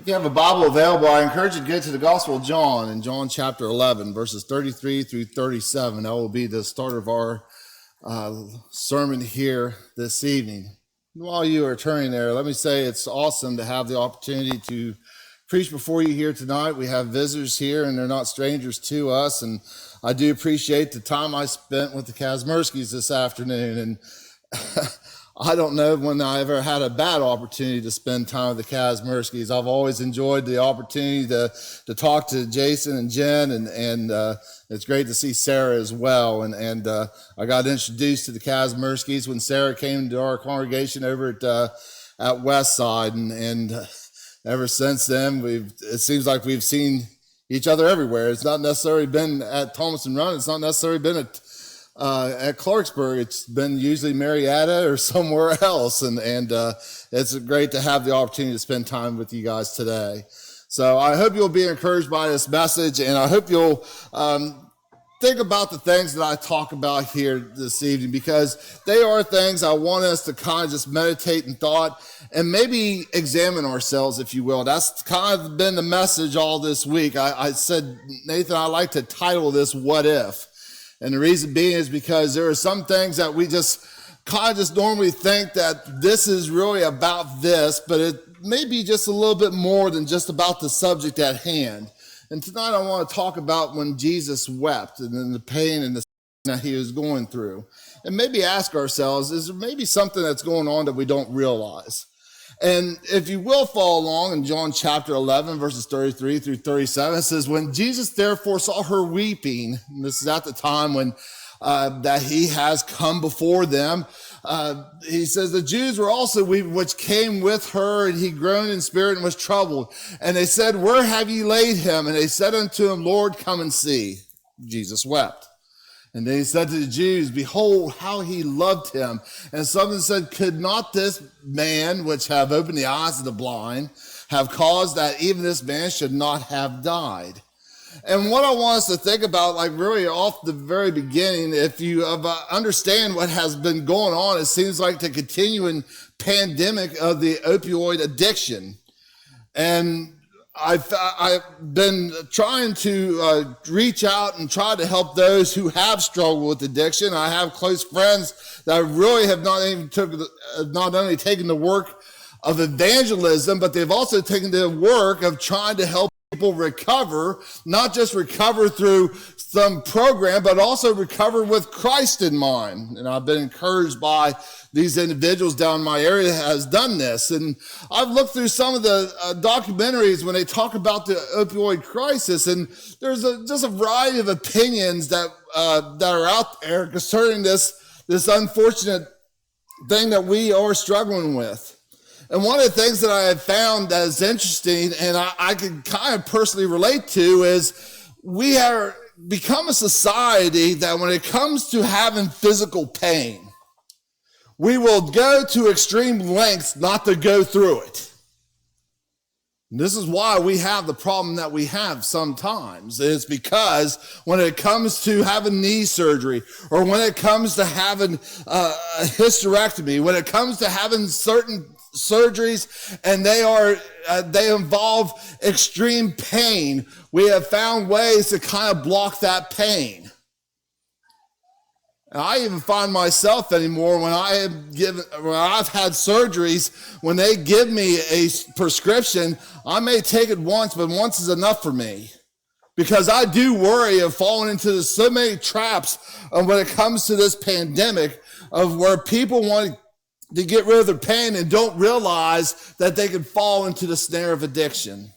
If you have a Bible available, I encourage you to get to the Gospel of John in John chapter 11, verses 33 through 37. That will be the start of our sermon here this evening. While you are turning there, let me say it's awesome to have the opportunity to preach before you here tonight. We have visitors here, and they're not strangers to us, and I do appreciate the time I spent with the Kazmerskis this afternoon, and I don't know when I ever had a bad opportunity to spend time with the Kazmerskis. I've always enjoyed the opportunity to talk to Jason and Jen, and it's great to see Sarah as well. And I got introduced to the Kazmerskis when Sarah came to our congregation over at Westside, and ever since then, it seems like we've seen each other everywhere. It's not necessarily been at Thomas and Run. It's not necessarily been at Clarksburg. It's been usually Marietta or somewhere else, and it's great to have the opportunity to spend time with you guys today. So I hope you'll be encouraged by this message, and I hope you'll think about the things that I talk about here this evening, because they are things I want us to kind of just meditate in thought and maybe examine ourselves, if you will. That's kind of been the message all this week. I said, Nathan, I like to title this "What If?" And the reason being is because there are some things that we just kind of just normally think that this is really about this, but it may be just a little bit more than just about the subject at hand. And tonight I want to talk about when Jesus wept and then the pain and the that he was going through. And maybe ask ourselves, is there maybe something that's going on that we don't realize? And if you will follow along in John chapter 11, verses 33 through 37, it says, when Jesus therefore saw her weeping, and this is at the time when that he has come before them, he says, the Jews were also weeping, which came with her, and he groaned in spirit and was troubled. And they said, where have ye laid him? And they said unto him, Lord, come and see. Jesus wept. And then he said to the Jews, behold, how he loved him. And some said, could not this man, which have opened the eyes of the blind, have caused that even this man should not have died? And what I want us to think about, like really off the very beginning, if you understand what has been going on, it seems like the continuing pandemic of the opioid addiction. And I've been trying to reach out and try to help those who have struggled with addiction. I have close friends that really have not only taken the work of evangelism, but they've also taken the work of trying to help people recover, not just recover through some program, but also recover with Christ in mind. And I've been encouraged by these individuals down in my area that has done this. And I've looked through some of the documentaries when they talk about the opioid crisis, and there's just a variety of opinions that are out there concerning this unfortunate thing that we are struggling with. And one of the things that I have found that is interesting, and I can kind of personally relate to, is we are become a society that when it comes to having physical pain, we will go to extreme lengths not to go through it. And this is why we have the problem that we have sometimes. It's because when it comes to having knee surgery, or when it comes to having a hysterectomy, when it comes to having certain surgeries and they involve extreme pain, we have found ways to kind of block that pain. And I even find myself anymore when I've had surgeries, when they give me a prescription, I may take it once, but once is enough for me. Because I do worry of falling into so many traps when it comes to this pandemic, of where people want to get rid of their pain and don't realize that they can fall into the snare of addiction.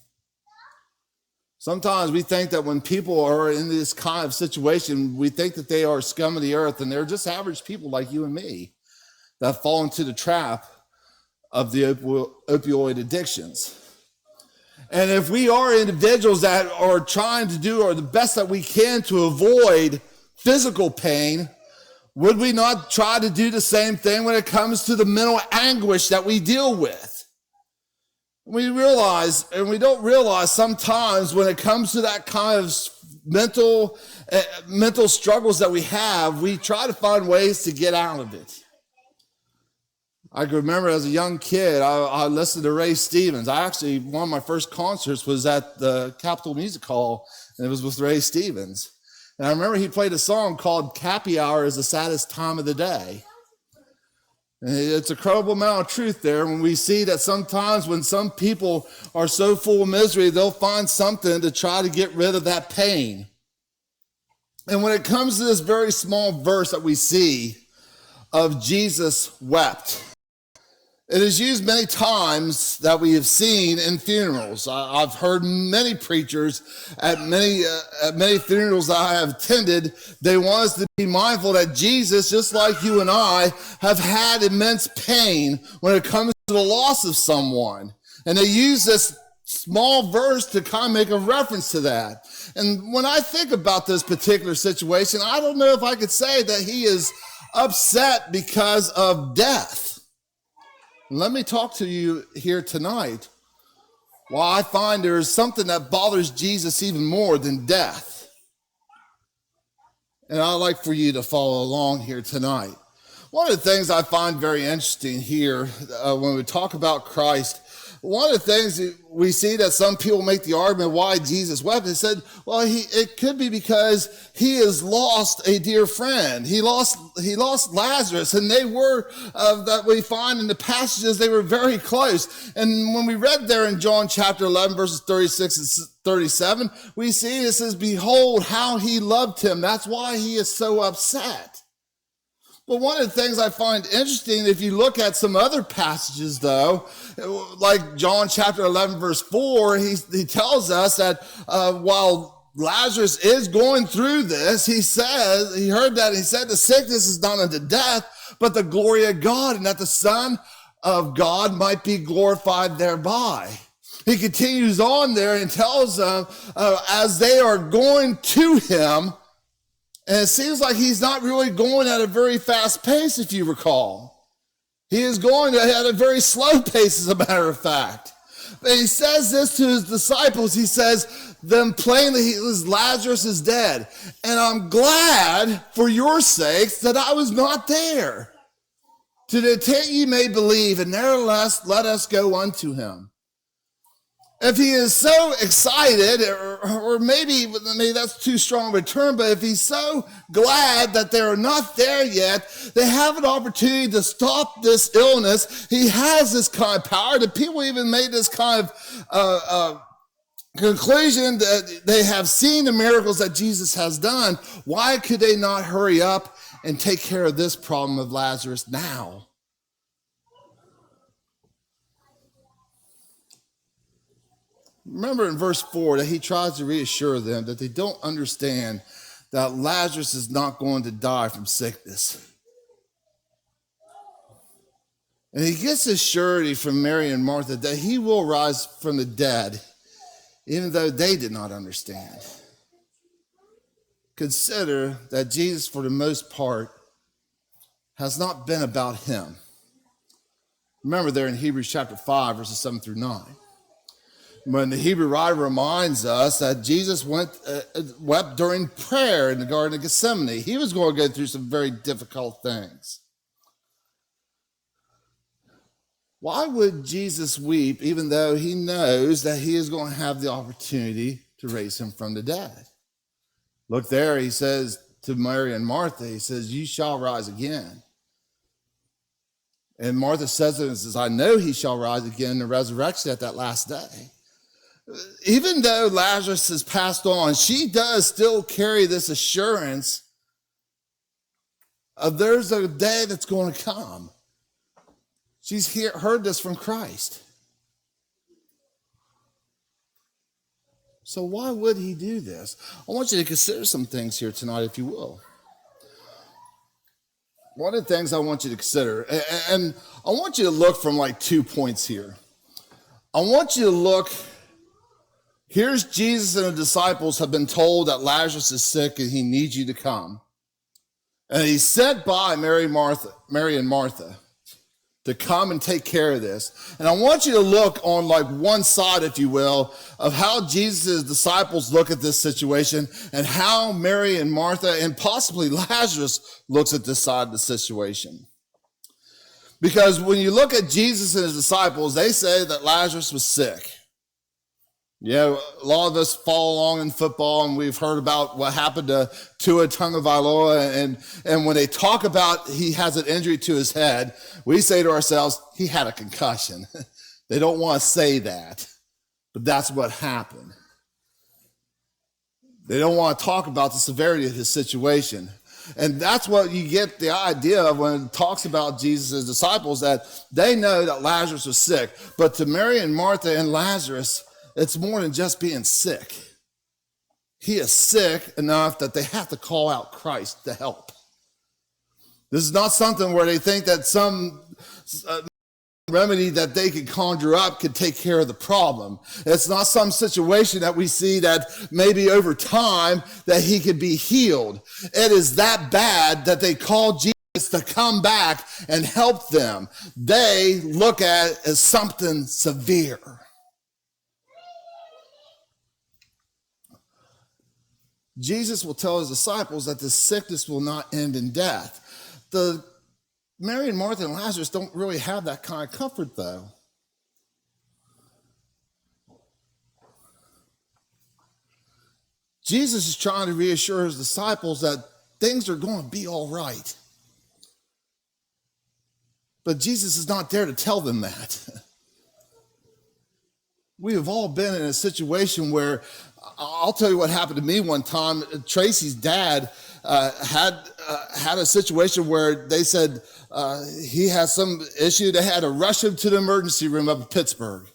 Sometimes we think that when people are in this kind of situation, we think that they are scum of the earth, and they're just average people like you and me that fall into the trap of the opioid addictions. And if we are individuals that are trying to do the best that we can to avoid physical pain, would we not try to do the same thing when it comes to the mental anguish that we deal with? We realize, and we don't realize sometimes when it comes to that kind of mental struggles that we have, we try to find ways to get out of it. I can remember as a young kid, I listened to Ray Stevens. One of my first concerts was at the Capitol Music Hall, and it was with Ray Stevens. And I remember he played a song called Happy Hour is the Saddest Time of the Day. And it's a credible amount of truth there when we see that sometimes when some people are so full of misery, they'll find something to try to get rid of that pain. And when it comes to this very small verse that we see of Jesus wept, it is used many times that we have seen in funerals. I've heard many preachers at many funerals that I have attended. They want us to be mindful that Jesus, just like you and I, have had immense pain when it comes to the loss of someone. And they use this small verse to kind of make a reference to that. And when I think about this particular situation, I don't know if I could say that he is upset because of death. Let me talk to you here tonight why I find there is something that bothers Jesus even more than death. And I'd like for you to follow along here tonight. One of the things I find very interesting here when we talk about Christ, one of the things that we see that some people make the argument why Jesus wept. They said, well, it could be because he has lost a dear friend. He lost Lazarus, and they were, that we find in the passages, they were very close. And when we read there in John chapter 11, verses 36 and 37, we see it says, behold how he loved him. That's why he is so upset. But one of the things I find interesting, if you look at some other passages, though, like John chapter 11, verse 4, he tells us that while Lazarus is going through this, he heard that, he said, the sickness is not unto death, but the glory of God, and that the Son of God might be glorified thereby. He continues on there and tells them, as they are going to him, and it seems like he's not really going at a very fast pace, if you recall. He is going at a very slow pace, as a matter of fact. But he says this to his disciples. He says them plainly, Lazarus is dead. And I'm glad for your sakes that I was not there. To the intent ye may believe, and nevertheless let us go unto him. If he is so excited, or maybe that's too strong of a term, but if he's so glad that they're not there yet, they have an opportunity to stop this illness. He has this kind of power. The people even made this kind of conclusion that they have seen the miracles that Jesus has done. Why could they not hurry up and take care of this problem of Lazarus now? Remember in verse 4 that he tries to reassure them that they don't understand that Lazarus is not going to die from sickness. And he gets this surety from Mary and Martha that he will rise from the dead, even though they did not understand. Consider that Jesus, for the most part, has not been about him. Remember there in Hebrews chapter 5, verses 7 through 9. When the Hebrew writer reminds us that Jesus wept during prayer in the Garden of Gethsemane. He was going to go through some very difficult things. Why would Jesus weep even though he knows that he is going to have the opportunity to raise him from the dead? Look there, he says to Mary and Martha, he says, you shall rise again. And Martha says to him, says, I know he shall rise again in the resurrection at that last day. Even though Lazarus has passed on, she does still carry this assurance of there's a day that's going to come. She's heard this from Christ. So why would he do this? I want you to consider some things here tonight, if you will. One of the things I want you to consider, and I want you to look from like 2 points here. I want you to look. Here's Jesus and the disciples have been told that Lazarus is sick and he needs you to come. And he's sent by Mary and Martha to come and take care of this. And I want you to look on like one side, if you will, of how Jesus' disciples look at this situation and how Mary and Martha and possibly Lazarus looks at this side of the situation. Because when you look at Jesus and his disciples, they say that Lazarus was sick. Yeah, a lot of us follow along in football, and we've heard about what happened to Tua Tagovailoa, and when they talk about he has an injury to his head, we say to ourselves, he had a concussion. They don't want to say that, but that's what happened. They don't want to talk about the severity of his situation. And that's what you get the idea of when it talks about Jesus' disciples, that they know that Lazarus was sick. But to Mary and Martha and Lazarus, it's more than just being sick. He is sick enough that they have to call out Christ to help. This is not something where they think that some remedy that they could conjure up could take care of the problem. It's not some situation that we see that maybe over time that he could be healed. It is that bad that they call Jesus to come back and help them. They look at it as something severe. Jesus will tell his disciples that the sickness will not end in death. Mary and Martha and Lazarus don't really have that kind of comfort, though. Jesus is trying to reassure his disciples that things are going to be all right. But Jesus is not there to tell them that. We have all been in a situation where, I'll tell you what happened to me one time. Tracy's dad had a situation where they said he has some issue. They had to rush him to the emergency room up in Pittsburgh.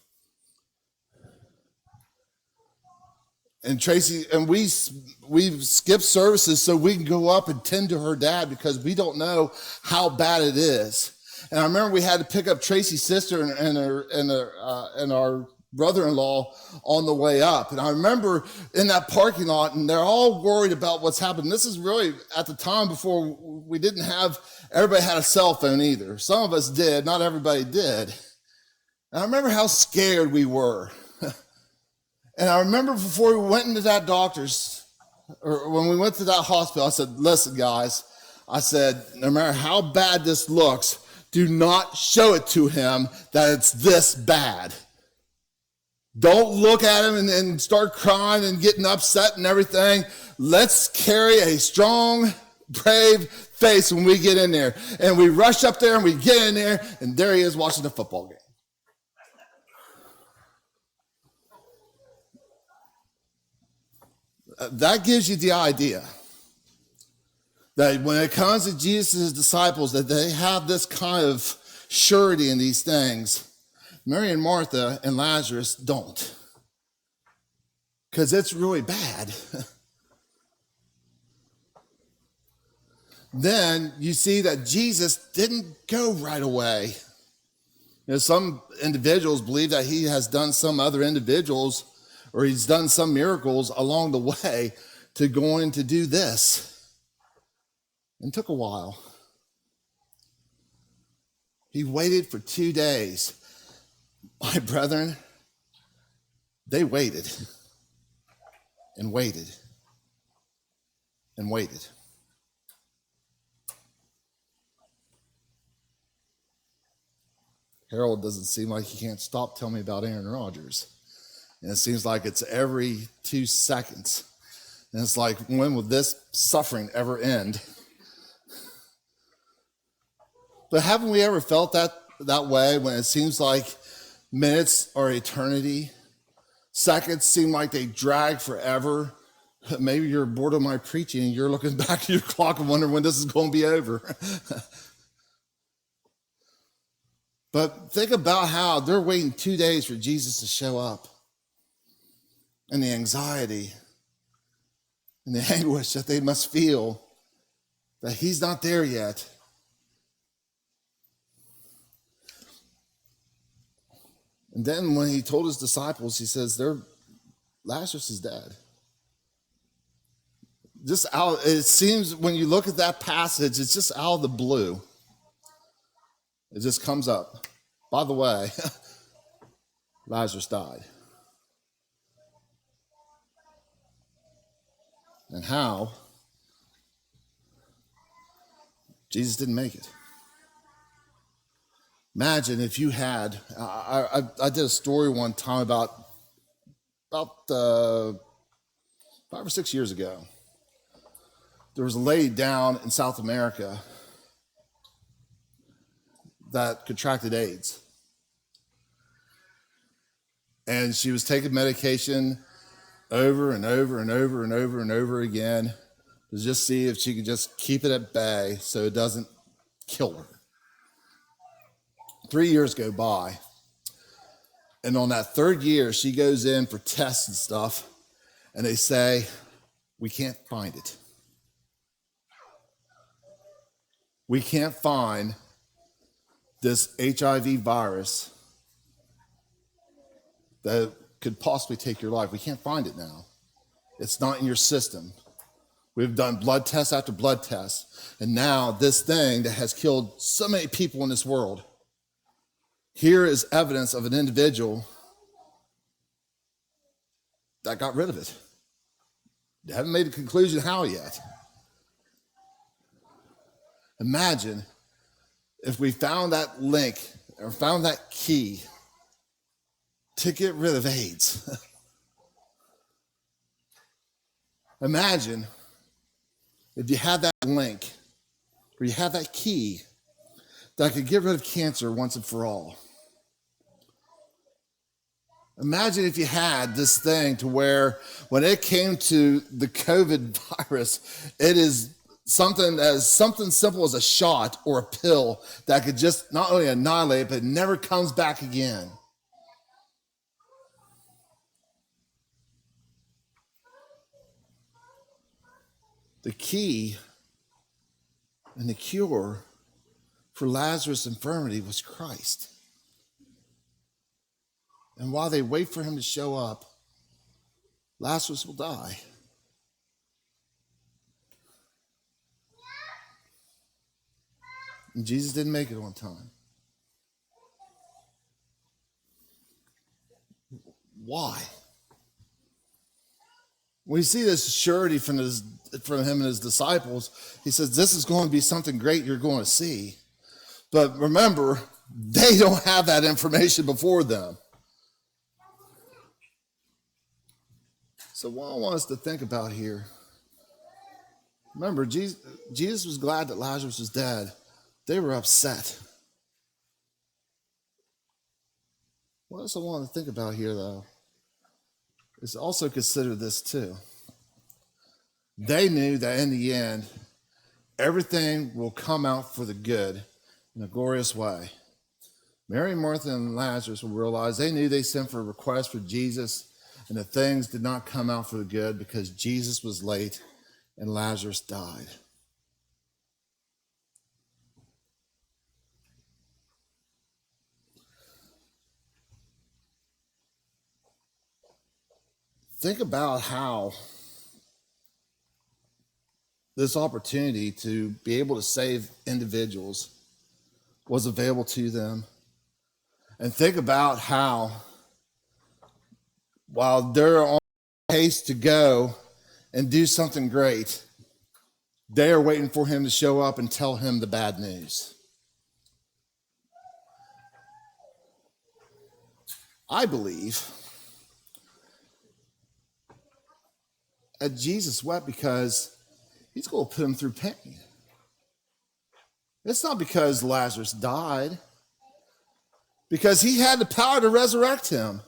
And Tracy, and we've skipped services so we can go up and tend to her dad because we don't know how bad it is. And I remember we had to pick up Tracy's sister and our brother-in-law on the way up. And I remember in that parking lot, and they're all worried about what's happened. This is really at the time before we didn't have, everybody had a cell phone either. Some of us did, not everybody did. And I remember how scared we were. And I remember before we went into that doctor's, or when we went to that hospital, I said, listen, guys, I said, no matter how bad this looks, do not show it to him that it's this bad. Don't look at him and start crying and getting upset and everything. Let's carry a strong, brave face when we get in there. And we rush up there and we get in there, and there he is watching the football game. That gives you the idea that when it comes to Jesus' disciples, that they have this kind of surety in these things. Mary and Martha and Lazarus don't, because it's really bad. Then you see that Jesus didn't go right away. You know, some individuals believe that he has done some other individuals, or he's done some miracles along the way to going to do this. And it took a while. He waited for 2 days. My brethren, they waited and waited and waited. Harold doesn't seem like he can't stop telling me about Aaron Rodgers. And it seems like it's every 2 seconds. And it's like, when will this suffering ever end? But haven't we ever felt that way when it seems like minutes are eternity? Seconds seem like they drag forever. Maybe you're bored of my preaching and you're looking back at your clock and wondering when this is going to be over. But think about how they're waiting 2 days for Jesus to show up. And the anxiety and the anguish that they must feel that he's not there yet. And then when he told his disciples, he says, Lazarus is dead. It seems when you look at that passage, it's just out of the blue. It just comes up. By the way, Lazarus died. And how? Jesus didn't make it. Imagine if you had, I did a story one time about 5 or 6 years ago. There was a lady down in South America that contracted AIDS. And she was taking medication over and over and over and over and over again to just see if she could just keep it at bay so it doesn't kill her. 3 years go by. And on that third year, she goes in for tests and stuff, and they say, we can't find it. We can't find this HIV virus that could possibly take your life. We can't find it now. It's not in your system. We've done blood test after blood test. And now this thing that has killed so many people in this world, here is evidence of an individual that got rid of it. They haven't made a conclusion how yet. Imagine if we found that link or found that key to get rid of AIDS. Imagine if you had that link or you had that key that could get rid of cancer once and for all. Imagine if you had this thing to where when it came to the COVID virus, it is something simple as a shot or a pill that could just not only annihilate, but it never comes back again. The key and the cure for Lazarus' infirmity was Christ. And while they wait for him to show up, Lazarus will die. And Jesus didn't make it on time. Why? We see this surety from him and his disciples. He says, this is going to be something great you're going to see. But remember, they don't have that information before them. So what I want us to think about here, remember, Jesus was glad that Lazarus was dead. They were upset. What else I want to think about here, though, is also consider this too. They knew that in the end, everything will come out for the good in a glorious way. Mary, Martha, and Lazarus will realize they knew they sent for a request for Jesus, and the things did not come out for the good because Jesus was late and Lazarus died. Think about how this opportunity to be able to save individuals was available to them. And think about how, while they're on pace to go and do something great, they are waiting for him to show up and tell him the bad news. I believe that Jesus wept because he's going to put him through pain. It's not because Lazarus died, because he had the power to resurrect him.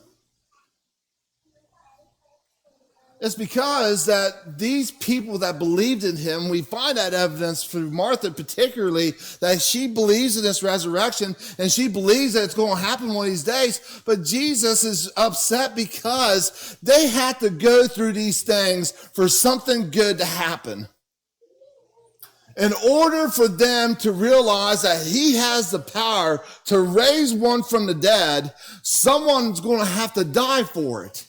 It's because that these people that believed in him, we find that evidence through Martha particularly, that she believes in this resurrection and she believes that it's going to happen one of these days. But Jesus is upset because they had to go through these things for something good to happen. In order for them to realize that he has the power to raise one from the dead, someone's going to have to die for it.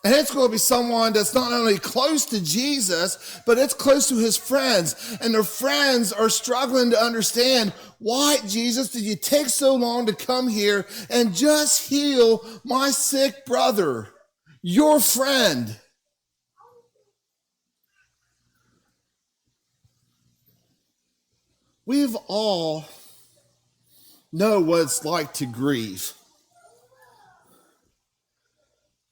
And it's going to be someone that's not only close to Jesus, but it's close to his friends. And their friends are struggling to understand, why, Jesus, did you take so long to come here and just heal my sick brother, your friend? We've all know what it's like to grieve.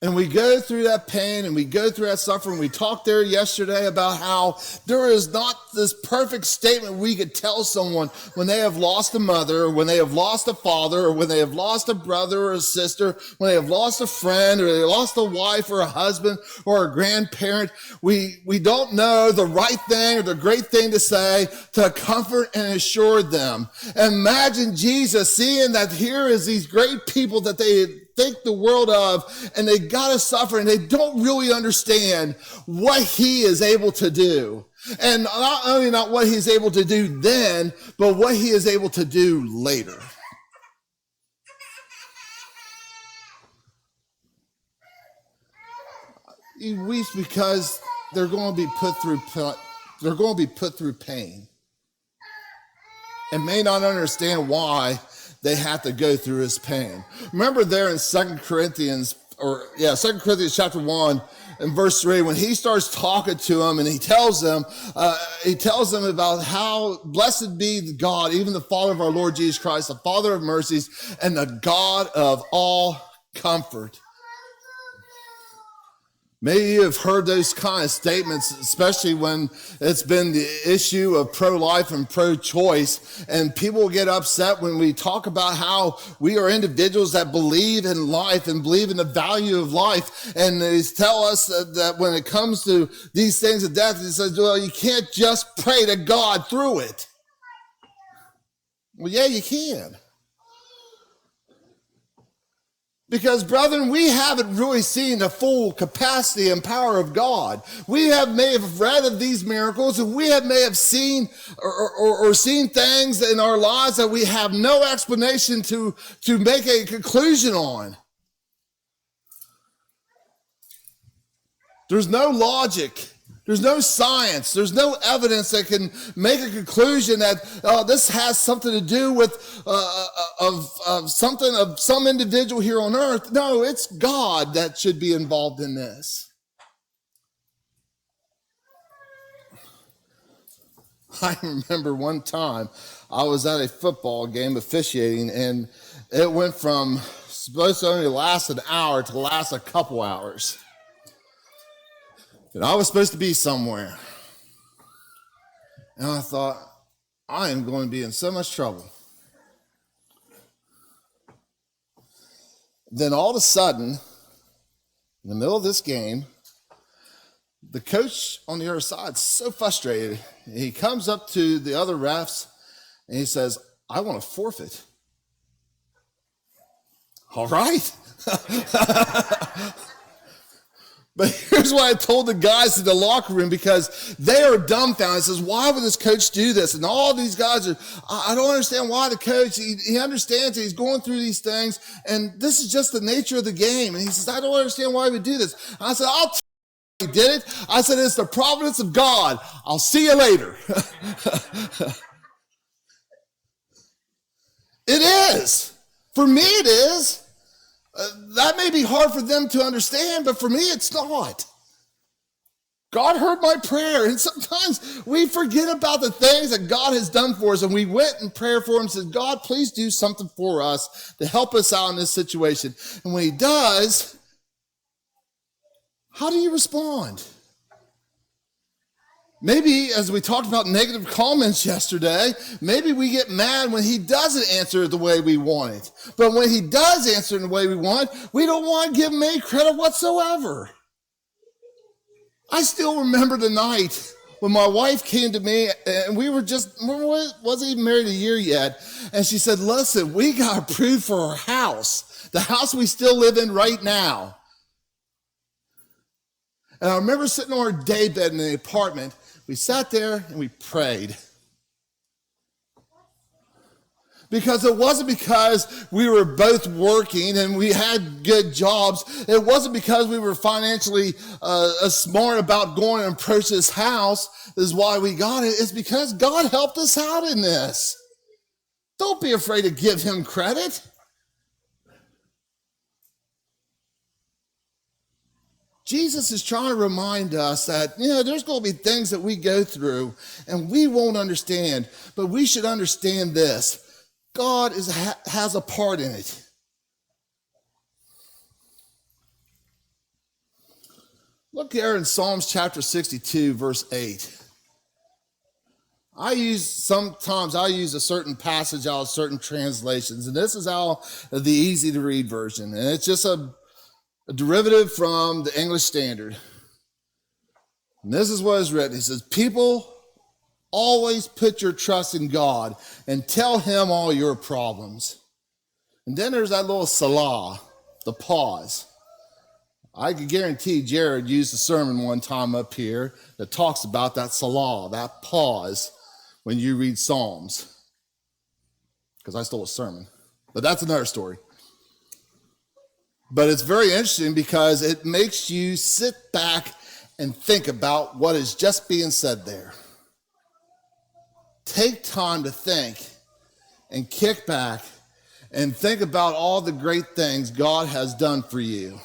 And we go through that pain and we go through that suffering. We talked there yesterday about how there is not this perfect statement we could tell someone when they have lost a mother, or when they have lost a father, or when they have lost a brother or a sister, when they have lost a friend, or they lost a wife or a husband or a grandparent. We don't know the right thing or the great thing to say to comfort and assure them. Imagine Jesus seeing that here is these great people that they think the world of, and they got to suffer, and they don't really understand what he is able to do. And not only not what he's able to do then, but what he is able to do later. He weeps because they're going to be put through pain, and may not understand why they have to go through his pain. Remember there in 2 Corinthians chapter 1 and verse 3, when he starts talking to them and he tells them about how blessed be God, even the Father of our Lord Jesus Christ, the Father of mercies and the God of all comfort. Maybe you have heard those kind of statements, especially when it's been the issue of pro-life and pro-choice, and people get upset when we talk about how we are individuals that believe in life and believe in the value of life, and they tell us that when it comes to these things of death, it says, well, you can't just pray to God through it. Well, yeah, you can. Because, brethren, we haven't really seen the full capacity and power of God. We may have read of these miracles, and may have seen or seen things in our lives that we have no explanation to make a conclusion on. There's no logic. There's no science. There's no evidence that can make a conclusion that this has something to do with some individual here on earth. No, it's God that should be involved in this. I remember one time I was at a football game officiating, and it went from supposed to only last an hour to last a couple hours. And I was supposed to be somewhere. And I thought, I am going to be in so much trouble. Then all of a sudden, in the middle of this game, the coach on the other side is so frustrated. He comes up to the other refs and he says, I want to forfeit. All right. But here's what I told the guys in the locker room, because they are dumbfounded. It says, why would this coach do this? And all these guys I don't understand why the coach, he understands that he's going through these things, and this is just the nature of the game. And he says, I don't understand why he would do this. I said, I'll tell you why he did it. I said, it's the providence of God. I'll see you later. It is. For me, it is. That may be hard for them to understand, but for me, it's not. God heard my prayer, and sometimes we forget about the things that God has done for us, and we went in prayer for him and said, God, please do something for us to help us out in this situation. And when he does, how do you respond? Maybe, as we talked about negative comments yesterday, maybe we get mad when he doesn't answer the way we want it. But when he does answer in the way we want, we don't want to give him any credit whatsoever. I still remember the night when my wife came to me, and we wasn't even married a year yet, and she said, listen, we got approved for our house, the house we still live in right now. And I remember sitting on our day bed in the apartment. We sat there and we prayed. Because it wasn't because we were both working and we had good jobs. It wasn't because we were financially smart about going and approach this house. This is why we got it. It's because God helped us out in this. Don't be afraid to give him credit. Jesus is trying to remind us that, there's going to be things that we go through and we won't understand, but we should understand this. God has a part in it. Look there in Psalms chapter 62, verse 8. Sometimes I use a certain passage out of certain translations, and this is how the easy to read version. And it's just a derivative from the English Standard. And this is what is written. He says, people, always put your trust in God and tell him all your problems. And then there's that little Salah, the pause. I can guarantee Jared used a sermon one time up here that talks about that Salah, that pause when you read Psalms. Because I stole a sermon. But that's another story. But it's very interesting because it makes you sit back and think about what is just being said there. Take time to think and kick back and think about all the great things God has done for you.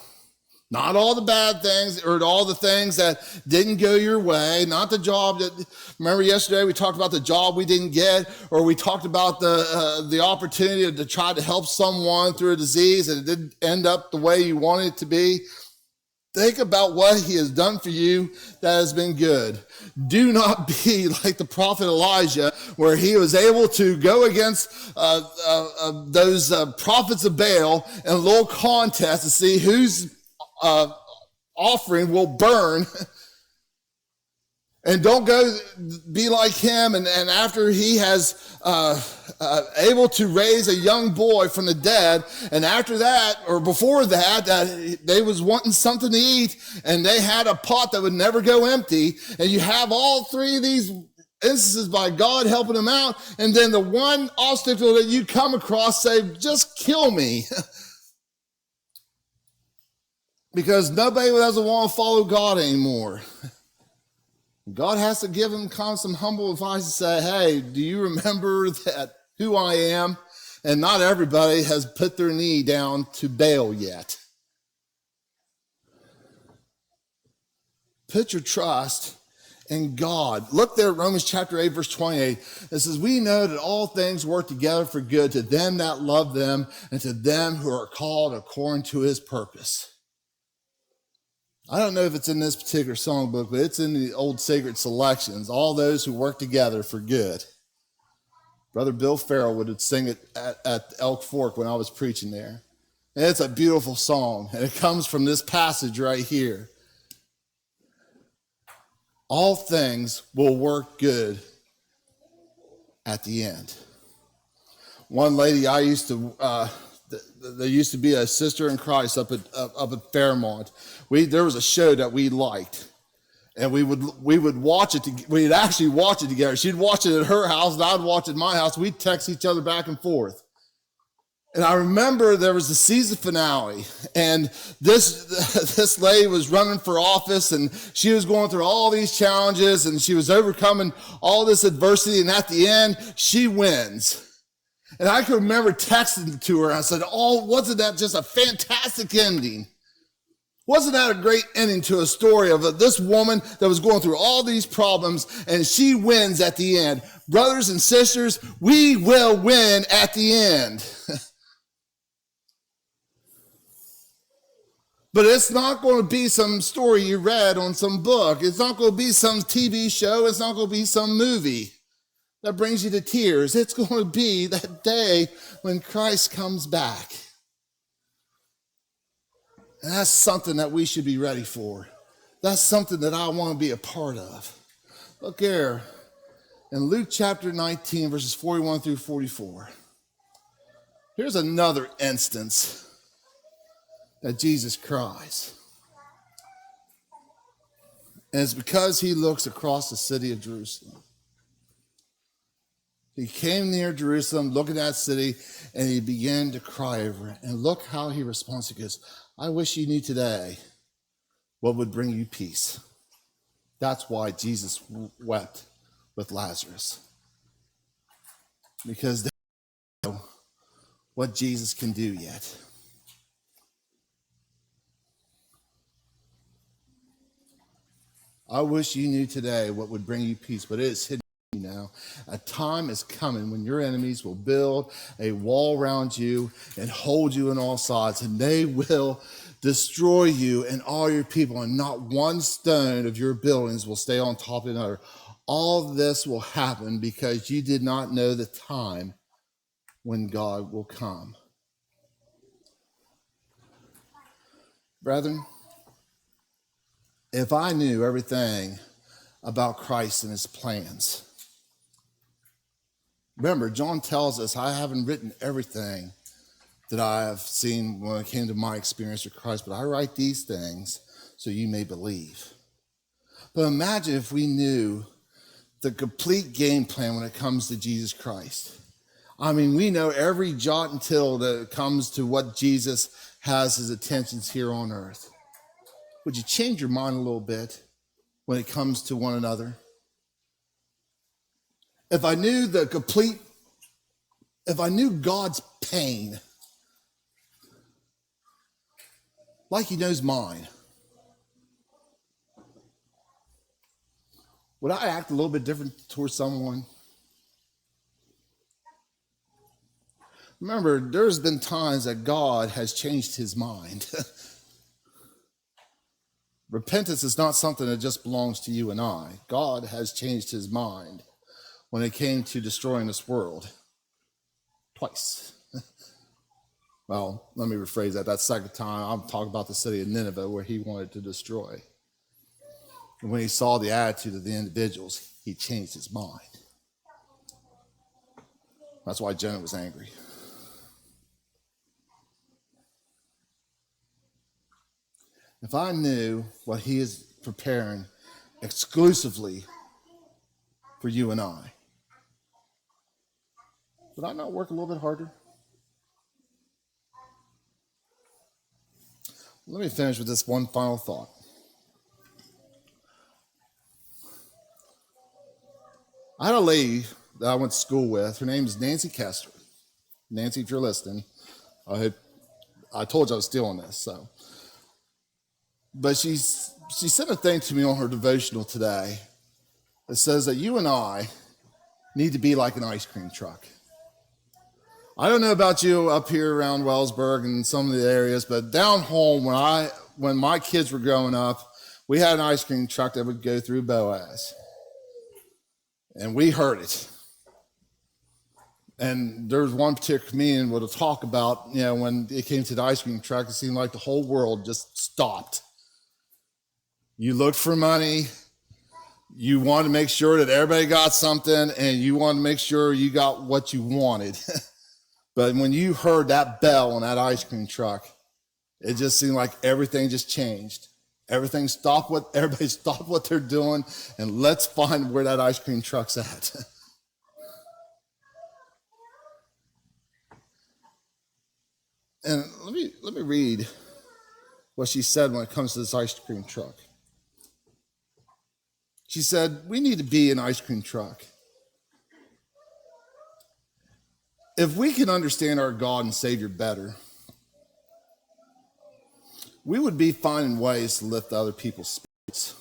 Not all the bad things or all the things that didn't go your way, not the job that, remember yesterday we talked about the job we didn't get, or we talked about the opportunity to try to help someone through a disease and it didn't end up the way you wanted it to be. Think about what he has done for you that has been good. Do not be like the prophet Elijah, where he was able to go against those prophets of Baal in a little contest to see whose offering will burn. And don't go be like him. And after he has able to raise a young boy from the dead, and after that, or before that, they was wanting something to eat, and they had a pot that would never go empty. And you have all three of these instances by God helping them out, and then the one obstacle that you come across say, just kill me. Because nobody doesn't want to follow God anymore. God has to give him kind of some humble advice and say, hey, do you remember that who I am? And not everybody has put their knee down to Baal yet. Put your trust in God. Look there at Romans chapter 8, verse 28. It says, we know that all things work together for good to them that love them and to them who are called according to his purpose. I don't know if it's in this particular songbook, but it's in the old sacred selections. All those who work together for good. Brother Bill Farrell would sing it at Elk Fork when I was preaching there. And it's a beautiful song, and it comes from this passage right here. All things will work good at the end. One lady I used to... there used to be a sister in Christ up at Fairmont. There was a show that we liked, and we would watch it. We'd actually watch it together. She'd watch it at her house, and I'd watch it at my house. We'd text each other back and forth. And I remember there was the season finale, and this lady was running for office, and she was going through all these challenges, and she was overcoming all this adversity, and at the end, she wins. And I can remember texting to her. I said, oh, wasn't that just a fantastic ending? Wasn't that a great ending to a story of this woman that was going through all these problems, and she wins at the end? Brothers and sisters, we will win at the end. But it's not going to be some story you read on some book. It's not going to be some TV show. It's not going to be some movie that brings you to tears. It's going to be that day when Christ comes back. And that's something that we should be ready for. That's something that I want to be a part of. Look here in Luke chapter 19, verses 41 through 44. Here's another instance that Jesus cries. And it's because he looks across the city of Jerusalem. He came near Jerusalem, looking at that city, and he began to cry over it. And look how he responds. He goes, I wish you knew today what would bring you peace. That's why Jesus wept with Lazarus. Because they don't know what Jesus can do yet. I wish you knew today what would bring you peace, but it is hidden now. now. A time is coming when your enemies will build a wall around you and hold you on all sides, and they will destroy you and all your people, and not one stone of your buildings will stay on top of another. All this will happen because you did not know the time when God will come. Brethren, if I knew everything about Christ and his plans, remember, John tells us, I haven't written everything that I have seen when it came to my experience with Christ, but I write these things so you may believe. But imagine if we knew the complete game plan when it comes to Jesus Christ. I mean, we know every jot and tittle that comes to what Jesus has his intentions here on earth. Would you change your mind a little bit when it comes to one another? If I knew God's pain, like he knows mine, would I act a little bit different towards someone? Remember, there's been times that God has changed his mind. Repentance is not something that just belongs to you and I. God has changed his mind when it came to destroying this world. Twice. Well, let me rephrase that. That second time, I'm talking about the city of Nineveh where he wanted to destroy. And when he saw the attitude of the individuals, he changed his mind. That's why Jonah was angry. If I knew what he is preparing exclusively for you and I, would I not work a little bit harder? Let me finish with this one final thought. I had a lady that I went to school with. Her name is Nancy Kester. Nancy, if you're listening, I told you I was stealing this, so. But she sent a thing to me on her devotional today that says that you and I need to be like an ice cream truck. I don't know about you up here around Wellsburg and some of the areas, but down home when my kids were growing up, we had an ice cream truck that would go through Boaz. And we heard it. And there was one particular comedian would talk about, when it came to the ice cream truck, it seemed like the whole world just stopped. You looked for money, you wanted to make sure that everybody got something, and you wanted to make sure you got what you wanted. But when you heard that bell on that ice cream truck, it just seemed like everything just changed. Everybody stopped what they're doing, and let's find where that ice cream truck's at. And let me read what she said when it comes to this ice cream truck. She said, we need to be an ice cream truck. If we can understand our God and Savior better, we would be finding ways to lift other people's spirits.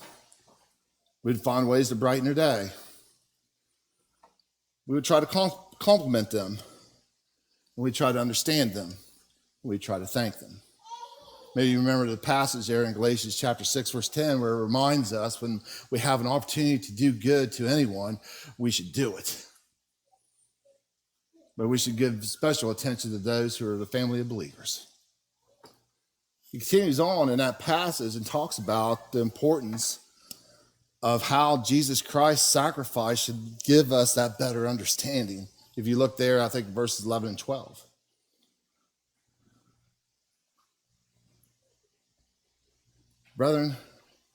We'd find ways to brighten their day. We would try to compliment them. We'd try to understand them. We'd try to thank them. Maybe you remember the passage there in Galatians chapter 6, verse 10, where it reminds us when we have an opportunity to do good to anyone, we should do it. But we should give special attention to those who are the family of believers. He continues on in that passage and talks about the importance of how Jesus Christ's sacrifice should give us that better understanding. If you look there, I think verses 11 and 12. Brethren,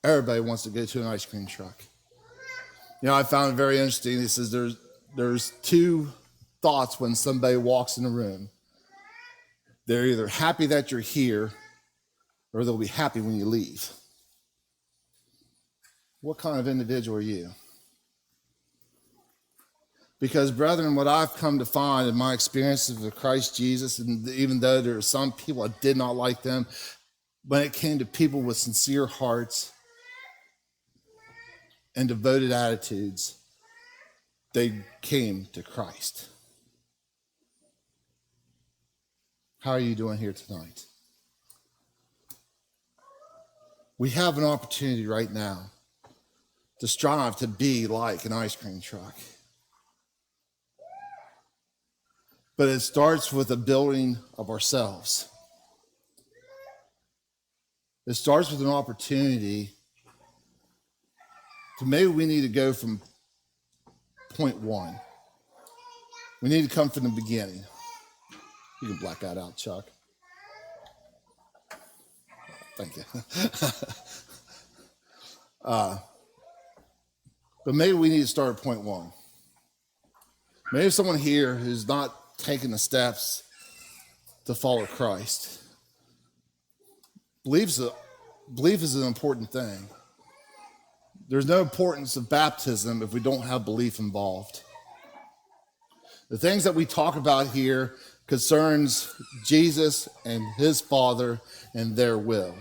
everybody wants to go to an ice cream truck. I found it very interesting. He says there's two thoughts when somebody walks in the room. They're either happy that you're here or they'll be happy when you leave. What kind of individual are you? Because, brethren, what I've come to find in my experiences with Christ Jesus, and even though there are some people I did not like them, when it came to people with sincere hearts and devoted attitudes, they came to Christ. How are you doing here tonight? We have an opportunity right now to strive to be like an ice cream truck. But it starts with a building of ourselves. It starts with an opportunity to maybe we need to go from point one. We need to come from the beginning. You can black that out, Chuck. Thank you. But maybe we need to start at point one. Maybe someone here who's not taking the steps to follow Christ. Belief is an important thing. There's no importance of baptism if we don't have belief involved. The things that we talk about here concerns Jesus and his Father and their will.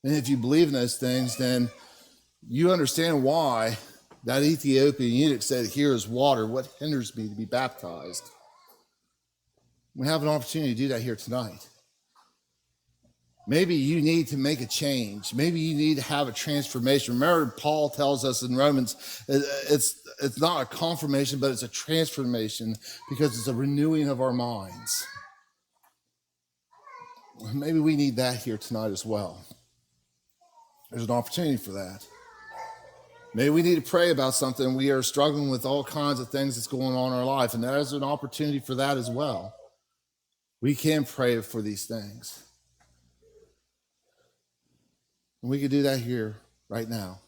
And if you believe in those things, then you understand why that Ethiopian eunuch said, "Here is water. What hinders me to be baptized?" We have an opportunity to do that here tonight. Maybe you need to make a change. Maybe you need to have a transformation. Remember, Paul tells us in Romans, it's not a confirmation, but it's a transformation because it's a renewing of our minds. Maybe we need that here tonight as well. There's an opportunity for that. Maybe we need to pray about something. We are struggling with all kinds of things that's going on in our life, and there's an opportunity for that as well. We can pray for these things. And we can do that here right now.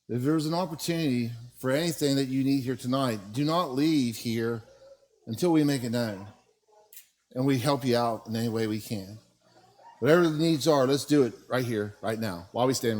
If there's an opportunity for anything that you need here tonight, do not leave here until we make it known. And we help you out in any way we can. Whatever the needs are, let's do it right here, right now, while we stand.